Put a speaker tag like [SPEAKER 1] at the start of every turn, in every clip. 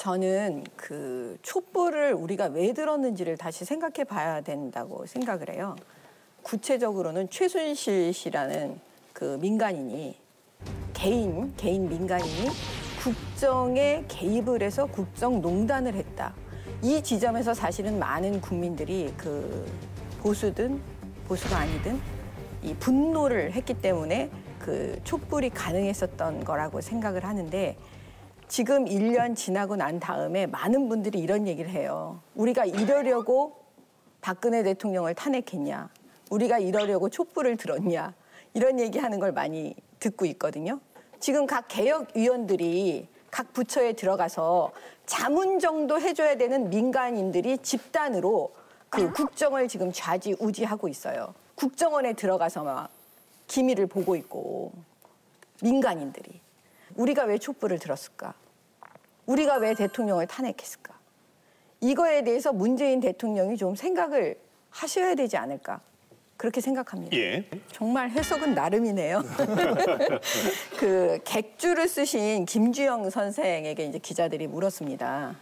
[SPEAKER 1] 저는 그 촛불을 우리가 왜 들었는지를 다시 생각해 봐야 된다고 생각을 해요. 구체적으로는 최순실 씨라는 그 민간인이 개인 민간인이 국정에 개입을 해서 국정농단을 했다. 이 지점에서 사실은 많은 국민들이 그 보수든 보수가 아니든 이 분노를 했기 때문에 그 촛불이 가능했었던 거라고 생각을 하는데 지금 1년 지나고 난 다음에 많은 분들이 이런 얘기를 해요. 우리가 이러려고 박근혜 대통령을 탄핵했냐? 우리가 이러려고 촛불을 들었냐? 이런 얘기하는 걸 많이 듣고 있거든요. 지금 각 개혁위원들이 각 부처에 들어가서 자문 정도 해줘야 되는 민간인들이 집단으로 그 국정을 지금 좌지우지하고 있어요. 국정원에 들어가서 막 기밀을 보고 있고 민간인들이. 우리가 왜 촛불을 들었을까? 우리가 왜 대통령을 탄핵했을까? 이거에 대해서 문재인 대통령이 좀 생각을 하셔야 되지 않을까? 그렇게 생각합니다. 예. 정말 해석은 나름이네요. 그 객주를 쓰신 김주영 선생에게 이제 기자들이 물었습니다.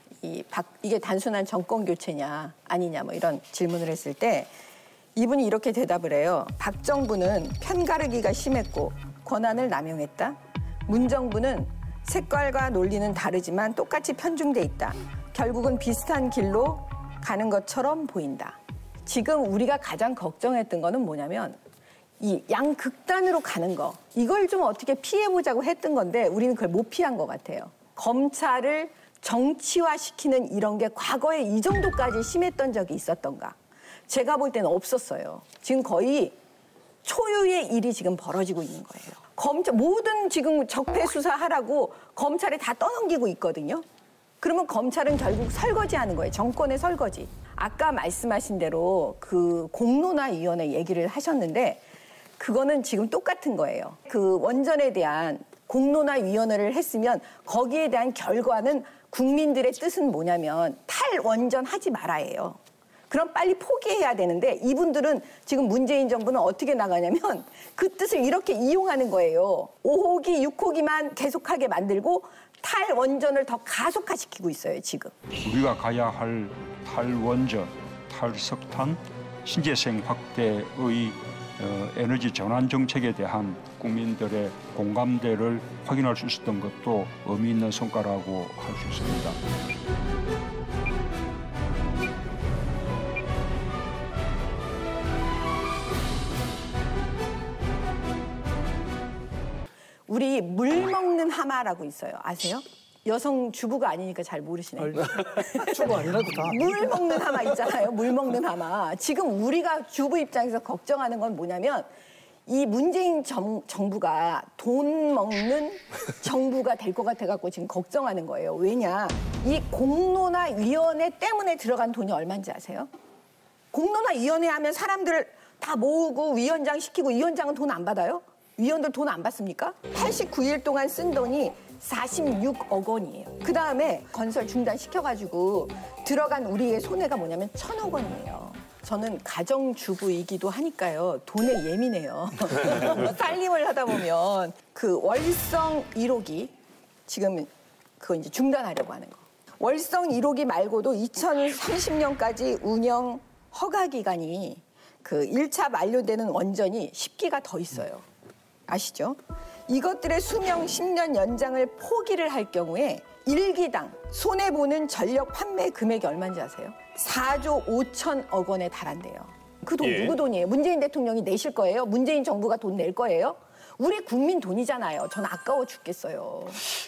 [SPEAKER 1] 이게 단순한 정권 교체냐 아니냐 뭐 이런 질문을 했을 때 이분이 이렇게 대답을 해요. 박 정부는 편가르기가 심했고 권한을 남용했다. 문 정부는 색깔과 논리는 다르지만 똑같이 편중돼 있다. 결국은 비슷한 길로 가는 것처럼 보인다. 지금 우리가 가장 걱정했던 거는 뭐냐면 이 양극단으로 가는 거. 이걸 좀 어떻게 피해보자고 했던 건데 우리는 그걸 못 피한 것 같아요. 검찰을 정치화시키는 이런 게 과거에 이 정도까지 심했던 적이 있었던가. 제가 볼 때는 없었어요. 지금 거의 초유의 일이 지금 벌어지고 있는 거예요. 검찰 모든 지금 적폐 수사하라고 검찰에 다 떠넘기고 있거든요. 그러면 검찰은 결국 설거지하는 거예요. 정권의 설거지. 아까 말씀하신 대로 그 공론화위원회 얘기를 하셨는데 그거는 지금 똑같은 거예요. 그 원전에 대한 공론화위원회를 했으면 거기에 대한 결과는 국민들의 뜻은 뭐냐면 탈원전 하지 말아예요. 그럼 빨리 포기해야 되는데 이분들은 지금 문재인 정부는 어떻게 나가냐면 그 뜻을 이렇게 이용하는 거예요. 5호기, 6호기만 계속하게 만들고 탈원전을 더 가속화시키고 있어요, 지금.
[SPEAKER 2] 우리가 가야 할 탈원전, 탈석탄, 신재생 확대의 에너지 전환 정책에 대한 국민들의 공감대를 확인할 수 있었던 것도 의미 있는 성과라고 할 수 있습니다.
[SPEAKER 1] 우리 물 먹는 하마라고 있어요. 아세요? 여성 주부가 아니니까 잘 모르시네요.
[SPEAKER 3] 주부 아니라도 다.
[SPEAKER 1] 물 먹는 하마 있잖아요. 물 먹는 하마. 지금 우리가 주부 입장에서 걱정하는 건 뭐냐면 이 문재인 정부가 돈 먹는 정부가 될 것 같아갖고 지금 걱정하는 거예요. 왜냐? 이 공론화위원회 때문에 들어간 돈이 얼마인지 아세요? 공론화위원회 하면 사람들을 다 모으고 위원장 시키고 위원장은 돈 안 받아요? 위원들 돈 안 받습니까? 89일 동안 쓴 돈이 46억 원이에요. 그다음에 건설 중단시켜가지고 들어간 우리의 손해가 뭐냐면 1,000억 원이에요. 저는 가정주부이기도 하니까요. 돈에 예민해요. 살림을 하다 보면 그 월성 1호기 지금 그거 이제 중단하려고 하는 거. 월성 1호기 말고도 2030년까지 운영 허가 기간이 그 1차 만료되는 원전이 10기가 더 있어요. 아시죠? 이것들의 수명 10년 연장을 포기를 할 경우에 1기당 손해보는 전력 판매 금액이 얼마인지 아세요? 4조 5천억 원에 달한대요. 그 돈 누구 돈이에요? 문재인 대통령이 내실 거예요? 문재인 정부가 돈 낼 거예요? 우리 국민 돈이잖아요. 전 아까워 죽겠어요.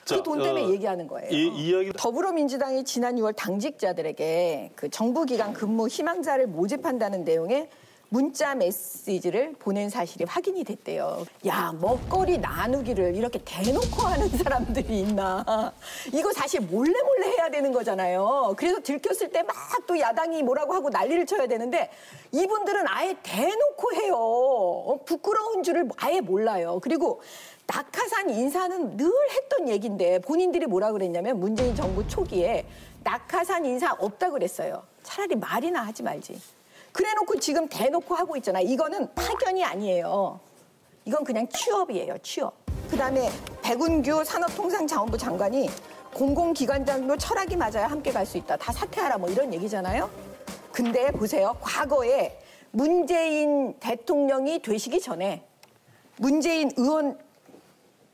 [SPEAKER 1] 그 돈 때문에 얘기하는 거예요. 더불어민주당이 지난 6월 당직자들에게 그 정부기관 근무 희망자를 모집한다는 내용의 문자 메시지를 보낸 사실이 확인이 됐대요. 야, 먹거리 나누기를 이렇게 대놓고 하는 사람들이 있나. 이거 사실 몰래 해야 되는 거잖아요. 그래서 들켰을 때 막 또 야당이 뭐라고 하고 난리를 쳐야 되는데 이분들은 아예 대놓고 해요. 부끄러운 줄을 아예 몰라요. 그리고 낙하산 인사는 늘 했던 얘기인데 본인들이 뭐라 그랬냐면 문재인 정부 초기에 낙하산 인사 없다고 그랬어요. 차라리 말이나 하지 말지. 그래놓고 지금 대놓고 하고 있잖아. 이거는 파견이 아니에요. 이건 그냥 취업이에요. 취업. 그다음에 백운규 산업통상자원부 장관이 공공기관장도 철학이 맞아야 함께 갈 수 있다. 다 사퇴하라 뭐 이런 얘기잖아요. 근데 보세요. 과거에 문재인 대통령이 되시기 전에 문재인 의원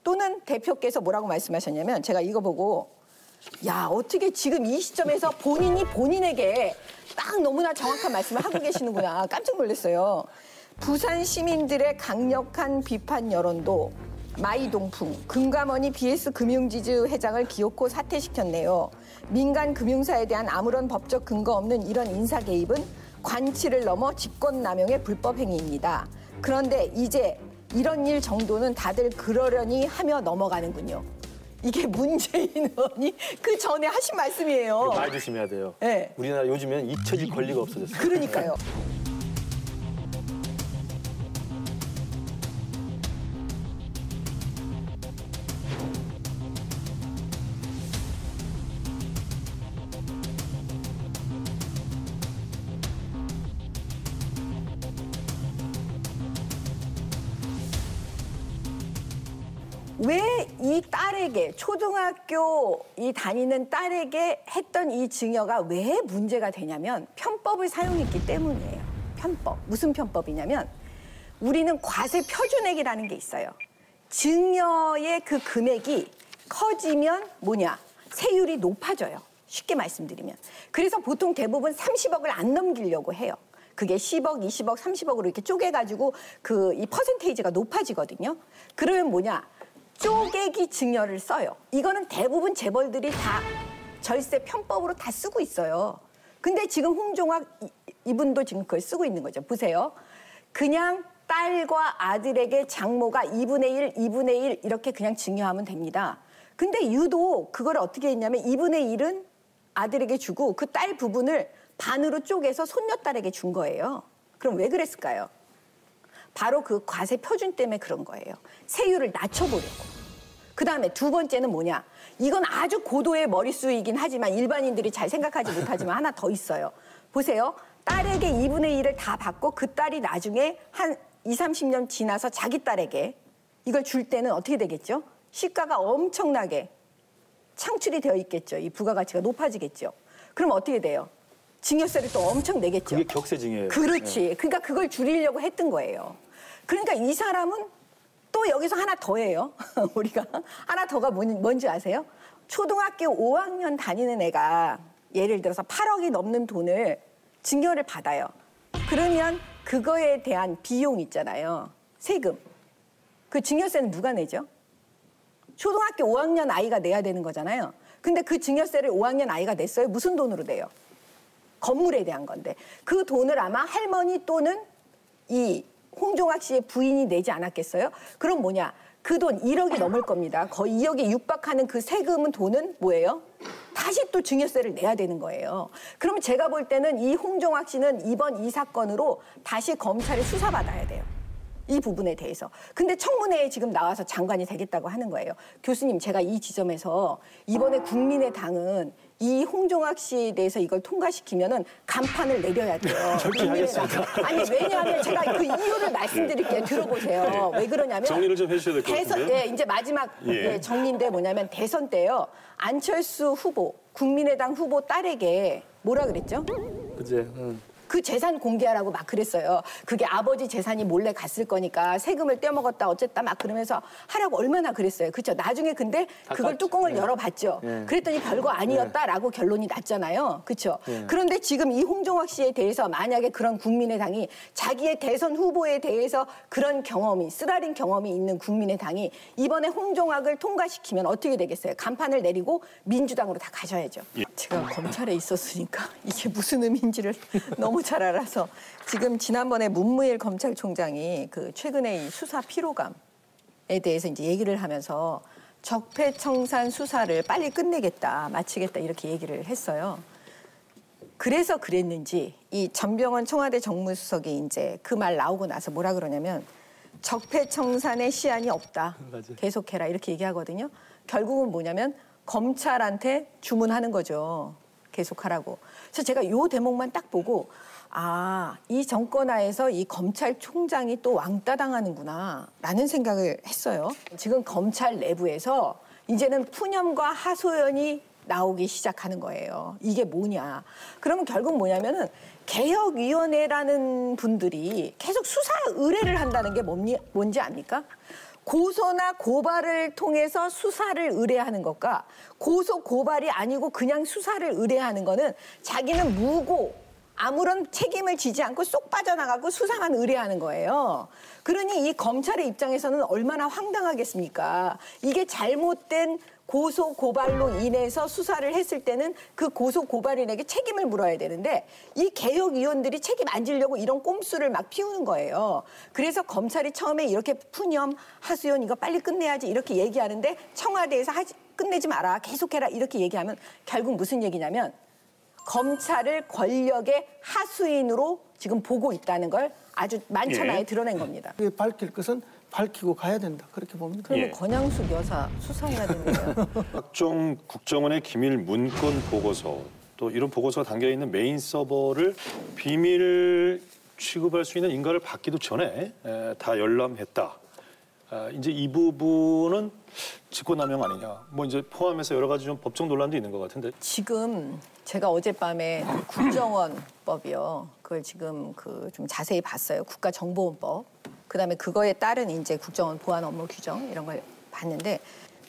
[SPEAKER 1] 또는 대표께서 뭐라고 말씀하셨냐면 제가 이거 보고 야 어떻게 지금 이 시점에서 본인이 본인에게 딱 너무나 정확한 말씀을 하고 계시는구나 깜짝 놀랐어요. 부산 시민들의 강력한 비판 여론도 마이동풍 금감원이 BS 금융지주 회장을 기어코 사퇴시켰네요. 민간 금융사에 대한 아무런 법적 근거 없는 이런 인사 개입은 관치를 넘어 직권남용의 불법 행위입니다. 그런데 이제 이런 일 정도는 다들 그러려니 하며 넘어가는군요. 이게 문재인 의원이 그 전에 하신 말씀이에요.
[SPEAKER 4] 말 조심해야 돼요.
[SPEAKER 1] 네.
[SPEAKER 4] 우리나라 요즘엔 잊혀질 권리가 없어졌어요.
[SPEAKER 1] 그러니까요. 왜 이 딸에게 초등학교 이 다니는 딸에게 했던 이 증여가 왜 문제가 되냐면 편법을 사용했기 때문이에요. 편법. 무슨 편법이냐면 우리는 과세 표준액이라는 게 있어요. 증여의 그 금액이 커지면 뭐냐? 세율이 높아져요. 쉽게 말씀드리면. 그래서 보통 대부분 30억을 안 넘기려고 해요. 그게 10억, 20억, 30억으로 이렇게 쪼개가지고 이 퍼센테이지가 높아지거든요. 그러면 뭐냐? 쪼개기 증여를 써요. 이거는 대부분 재벌들이 다 절세 편법으로 다 쓰고 있어요. 근데 지금 홍종학 이분도 지금 그걸 쓰고 있는 거죠. 보세요. 그냥 딸과 아들에게 장모가 2분의 1, 2분의 1 이렇게 그냥 증여하면 됩니다. 근데 유독 그걸 어떻게 했냐면 2분의 1은 아들에게 주고 그 딸 부분을 반으로 쪼개서 손녀딸에게 준 거예요. 그럼 왜 그랬을까요? 바로 그 과세 표준 때문에 그런 거예요. 세율을 낮춰보려고. 그다음에 두 번째는 뭐냐? 이건 아주 고도의 머릿수이긴 하지만 일반인들이 잘 생각하지 못하지만 하나 더 있어요. 보세요. 딸에게 2분의 1을 다 받고 그 딸이 나중에 한 20, 30년 지나서 자기 딸에게 이걸 줄 때는 어떻게 되겠죠? 시가가 엄청나게 창출이 되어 있겠죠. 이 부가가치가 높아지겠죠. 그럼 어떻게 돼요? 증여세를 또 엄청 내겠죠.
[SPEAKER 4] 그게 격세증여예요.
[SPEAKER 1] 그렇지.
[SPEAKER 4] 네.
[SPEAKER 1] 그러니까 그걸 줄이려고 했던 거예요. 그러니까 이 사람은 또 여기서 하나 더 해요. 우리가 하나 더가 뭔지 아세요? 초등학교 5학년 다니는 애가 예를 들어서 8억이 넘는 돈을 증여를 받아요. 그러면 그거에 대한 비용 있잖아요. 세금. 그 증여세는 누가 내죠? 초등학교 5학년 아이가 내야 되는 거잖아요. 근데 그 증여세를 5학년 아이가 냈어요? 무슨 돈으로 내요? 건물에 대한 건데 그 돈을 아마 할머니 또는 이 홍종학 씨의 부인이 내지 않았겠어요? 그럼 뭐냐? 그 돈 1억이 넘을 겁니다. 거의 2억에 육박하는 그 세금은 돈은 뭐예요? 다시 또 증여세를 내야 되는 거예요. 그러면 제가 볼 때는 이 홍종학 씨는 이번 이 사건으로 다시 검찰에 수사받아야 돼요. 이 부분에 대해서. 근데 청문회에 지금 나와서 장관이 되겠다고 하는 거예요. 교수님, 제가 이 지점에서 이번에 국민의당은 이 홍종학 씨에 대해서 이걸 통과시키면은 간판을 내려야 돼요.
[SPEAKER 4] 절대하겠습니다.
[SPEAKER 1] 아니, 왜냐하면 제가 그 이유를 말씀드릴게요. 들어보세요. 왜 그러냐면
[SPEAKER 5] 정리를 좀 해주셔야 될 것 같은데요.
[SPEAKER 1] 예, 이제 마지막 정리인데 뭐냐면 대선 때요. 안철수 후보, 국민의당 후보 딸에게 뭐라 그랬죠?
[SPEAKER 4] 그제.
[SPEAKER 1] 그 재산 공개하라고 막 그랬어요. 그게 아버지 재산이 몰래 갔을 거니까 세금을 떼먹었다 어쨌다 막 그러면서 하라고 얼마나 그랬어요. 그렇죠. 나중에 근데 그걸 뚜껑을 열어봤죠. 그랬더니 별거 아니었다라고 결론이 났잖아요. 그렇죠. 그런데 지금 이 홍종학 씨에 대해서 만약에 그런 국민의당이 자기의 대선 후보에 대해서 그런 경험이 쓰라린 경험이 있는 국민의당이 이번에 홍종학을 통과시키면 어떻게 되겠어요? 간판을 내리고 민주당으로 다 가셔야죠. 제가 검찰에 있었으니까 이게 무슨 의미인지를 너무 잘 알아서 지금 지난번에 문무일 검찰총장이 그 최근에 이 수사 피로감에 대해서 이제 얘기를 하면서 적폐청산 수사를 빨리 끝내겠다, 마치겠다 이렇게 얘기를 했어요. 그래서 그랬는지 이 전병헌 청와대 정무수석이 이제 그 말 나오고 나서 뭐라 그러냐면 적폐청산의 시안이 없다.
[SPEAKER 4] 맞아요.
[SPEAKER 1] 계속해라 이렇게 얘기하거든요. 결국은 뭐냐면 검찰한테 주문하는 거죠. 계속하라고. 그래서 제가 요 대목만 딱 보고 아, 이 정권 하에서 이 검찰총장이 또 왕따 당하는구나 라는 생각을 했어요. 지금 검찰 내부에서 이제는 푸념과 하소연이 나오기 시작하는 거예요. 이게 뭐냐. 그러면 결국 뭐냐면은 개혁위원회라는 분들이 계속 수사 의뢰를 한다는 게 뭔지 압니까? 고소나 고발을 통해서 수사를 의뢰하는 것과 고소 고발이 아니고 그냥 수사를 의뢰하는 거는 자기는 무고 아무런 책임을 지지 않고 쏙 빠져나가고 수사만 의뢰하는 거예요. 그러니 이 검찰의 입장에서는 얼마나 황당하겠습니까? 이게 잘못된 고소 고발로 인해서 수사를 했을 때는 그 고소 고발인에게 책임을 물어야 되는데 이 개혁위원들이 책임 안 지려고 이런 꼼수를 막 피우는 거예요. 그래서 검찰이 처음에 이렇게 푸념, 하소연 이거 빨리 끝내야지 이렇게 얘기하는데 청와대에서 끝내지 마라, 계속해라 이렇게 얘기하면 결국 무슨 얘기냐면 검찰을 권력의 하수인으로 지금 보고 있다는 걸 아주 만천하에 드러낸 겁니다.
[SPEAKER 3] 밝힐 것은 밝히고 가야 된다. 그렇게 봅니다.
[SPEAKER 1] 그러면 권양숙 여사 수사해야 됩니다.
[SPEAKER 5] 각종 국정원의 기밀 문건 보고서 또 이런 보고서가 담겨있는 메인 서버를 비밀 취급할 수 있는 인가를 받기도 전에 다 열람했다. 이제 이 부분은 직권남용 아니냐. 뭐 이제 포함해서 여러 가지 좀 법적 논란도 있는 것 같은데.
[SPEAKER 1] 지금 제가 어젯밤에 국정원법이요. 그걸 지금 좀 자세히 봤어요. 국가정보원법. 그다음에 그거에 따른 이제 국정원 보안 업무 규정 이런 걸 봤는데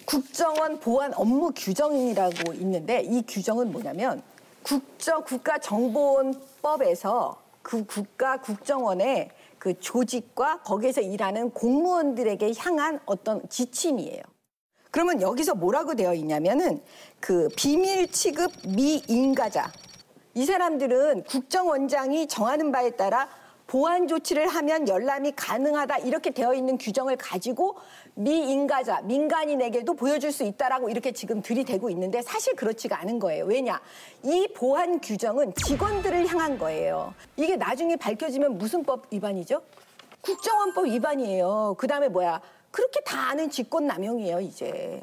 [SPEAKER 1] 국정원 보안 업무 규정이라고 있는데 이 규정은 뭐냐면 국가정보원법에서 그 국정원의 그 조직과 거기에서 일하는 공무원들에게 향한 어떤 지침이에요. 그러면 여기서 뭐라고 되어 있냐면은 그 비밀 취급 미인가자. 이 사람들은 국정원장이 정하는 바에 따라 보안 조치를 하면 열람이 가능하다 이렇게 되어 있는 규정을 가지고 미인가자, 민간인에게도 보여줄 수 있다라고 이렇게 지금 들이대고 있는데 사실 그렇지가 않은 거예요. 왜냐? 이 보안 규정은 직원들을 향한 거예요. 이게 나중에 밝혀지면 무슨 법 위반이죠? 국정원법 위반이에요. 그다음에 뭐야? 그렇게 다 아는 직권남용이에요, 이제.